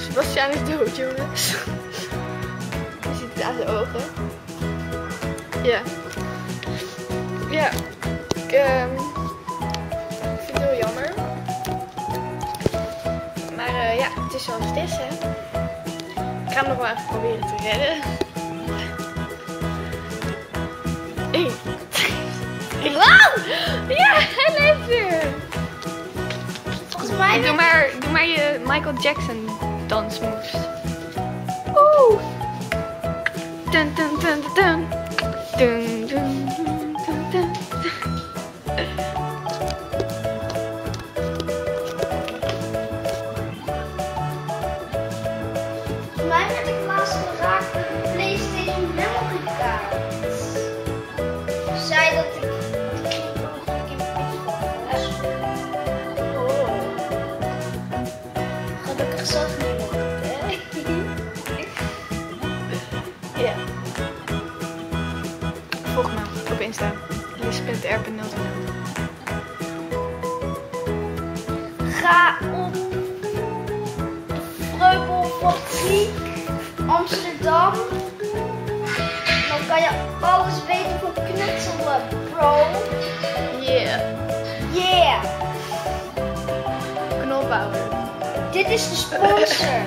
Sebastiaan is dood, jongens. Je ziet het aan zijn ogen. Ja. Ja. Ik vind het heel jammer. Maar ja, het is zoals het is, hè. Ik ga hem nog wel even proberen te redden. 1, 2, wow! Ja, hij leeft weer! Volgens mij Doe maar je Michael Jackson dansmoves. Oeh! Dun dun dun dun dun dun dun dun. Volgens mij werd ik laatst geraakt met een PlayStation memory card. Zei dat ik gelukkig zelf niet hoor, hè? Ja. Volg me op Insta. Lies.r.0. Ga op de Vreubelfabriek Amsterdam. Dan kan je alles weten van knutselen, bro. Yeah. Yeah! Knolpower. Dit is de sponsor.